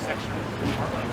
intersection of Harlem.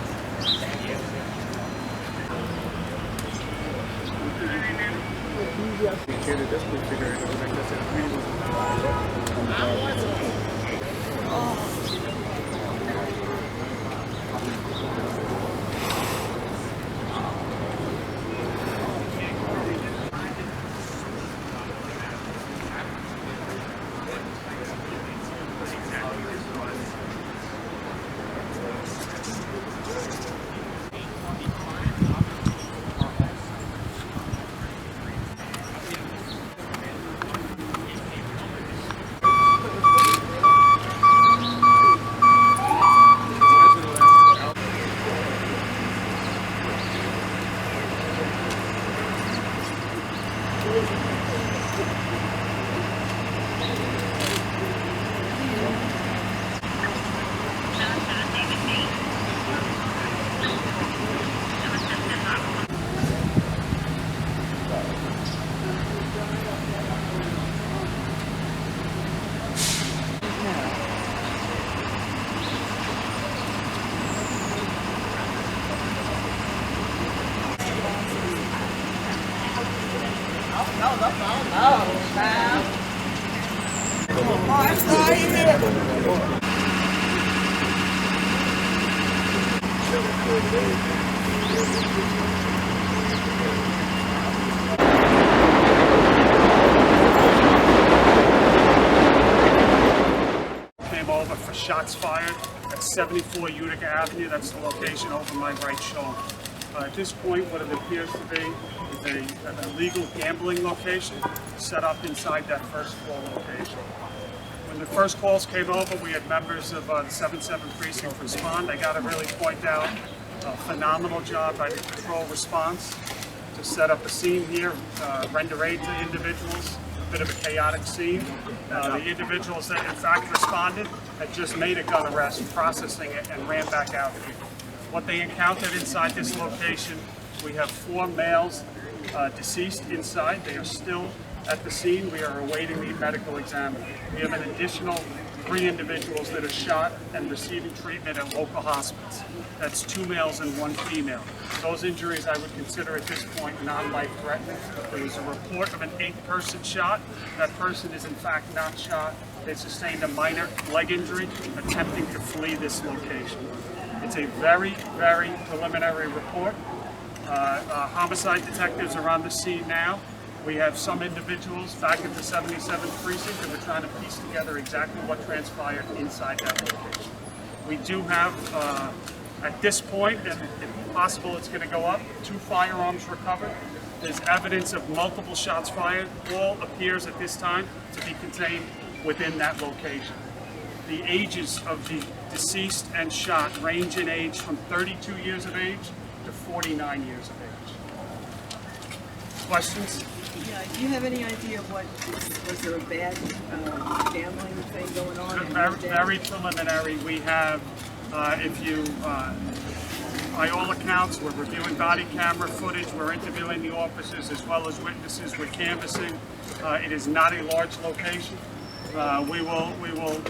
Came over for shots fired at 74 Utica Avenue. That's the location over my right shoulder. At this point, what it appears to be is an illegal gambling location set up inside that first floor location. When the first calls came over, we had members of the 7-7 Precinct respond. I got to really point out a phenomenal job by the patrol response to set up a scene here, render aid to individuals. A bit of a chaotic scene. The individuals that in fact responded had just made a gun arrest, processing it, and ran back out here. What they encountered inside this location, we have 4 males deceased inside. They are still at the scene. We are awaiting the medical examiner. We have an additional 3 individuals that are shot and receiving treatment at local hospitals. That's 2 males and 1 female. Those injuries I would consider at this point non-life-threatening. There was a report of an 8th person shot. That person is in fact not shot. They sustained a minor leg injury attempting to flee this location. It's a very, very preliminary report. Homicide detectives are on the scene now. We have some individuals back at the 77th Precinct and we're trying to piece together exactly what transpired inside that location. We do have, at this point, and if possible it's going to go up, 2 firearms recovered. There's evidence of multiple shots fired. All appears at this time to be contained within that location. The ages of the deceased and shot range in age from 32 years of age to 49 years of age. Questions? Yeah, do you have any idea what, was there a bad gambling thing going on? Very preliminary. We have, by all accounts, we're reviewing body camera footage, we're interviewing the officers as well as witnesses, we're canvassing. It is not a large location. We will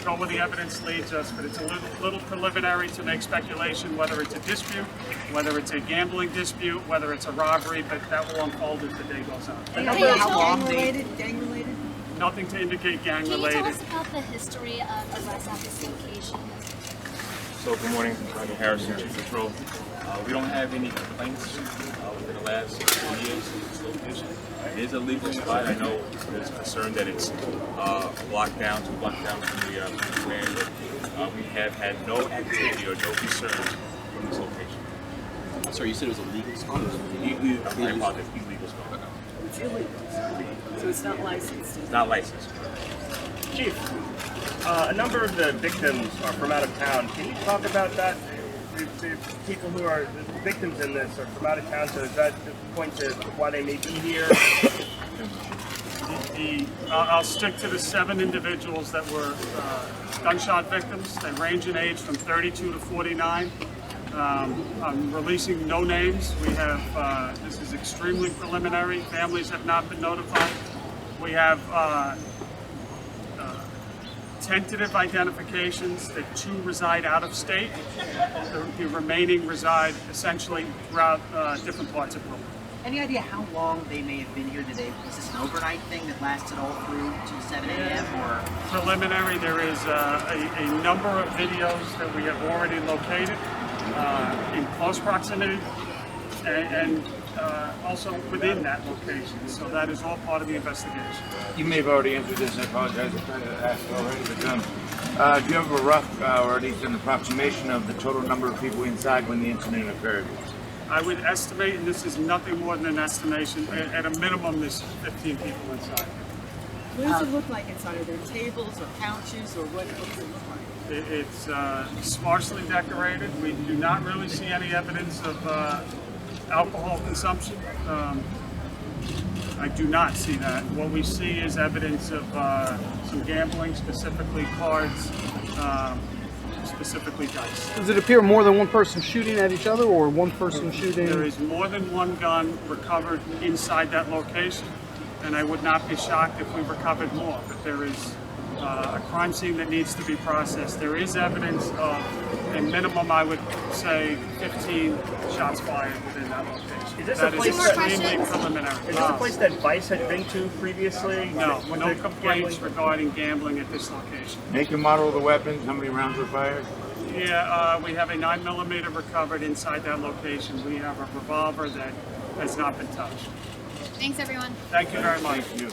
go where the evidence leads us, but it's a little preliminary to make speculation whether it's a dispute, whether it's a gambling dispute, whether it's a robbery, but that will unfold as the day goes on. Gang related? Nothing to indicate gang related. Can you tell us about the history of arrests at this location? So good morning, I'm Harrison, Chief Patrol. We don't have any complaints within the last 2 years in this location. It is a legal spot. I know there's concern that it's blocked down from the land, but we have had no activity or no concerns from this location. I'm sorry, you said it was a legal spot? I apologize, illegal spot. It's illegal, so it's not licensed. It's not licensed. Chief, a number of the victims are from out of town. Can you talk about that? The people who are the victims in this are from out of town, so does that point to why they may be here? I'll stick to the 7 individuals that were gunshot victims. They range in age from 32 to 49. I'm releasing no names. We have, this is extremely preliminary. Families have not been notified. We have tentative identifications that 2 reside out of state. The remaining reside essentially throughout different parts of Brooklyn. Any idea how long they may have been here today? Was this an overnight thing that lasted all through to 7 a.m. or? Preliminary, there is a number of videos that we have already located in close proximity and also within that location. So that is all part of the investigation. You may have already answered this, I apologize if I asked already, but do you have a rough, or at least an approximation of the total number of people inside when the incident occurred? I would estimate, and this is nothing more than an estimation, at a minimum there's 15 people inside. What does it look like inside? Are there tables or couches or what does it look like? It's sparsely decorated. We do not really see any evidence of alcohol consumption. I do not see that. What we see is evidence of some gambling, specifically cards, specifically dice. Does it appear more than one person shooting at each other or one person shooting? There is more than one gun recovered inside that location, and I would not be shocked if we recovered more. But there is a crime scene that needs to be processed. There is evidence of a minimum, I would say, 15 shots fired within that location. Is this That a is place extremely preliminary. Is this a place that Vice had been to previously? No, With no the complaints gambling? regarding gambling at this location. Make and model of the weapons, how many rounds were fired? Yeah, we have a 9mm recovered inside that location. We have a revolver that has not been touched. Thanks, everyone. Thank you very much. Thank you.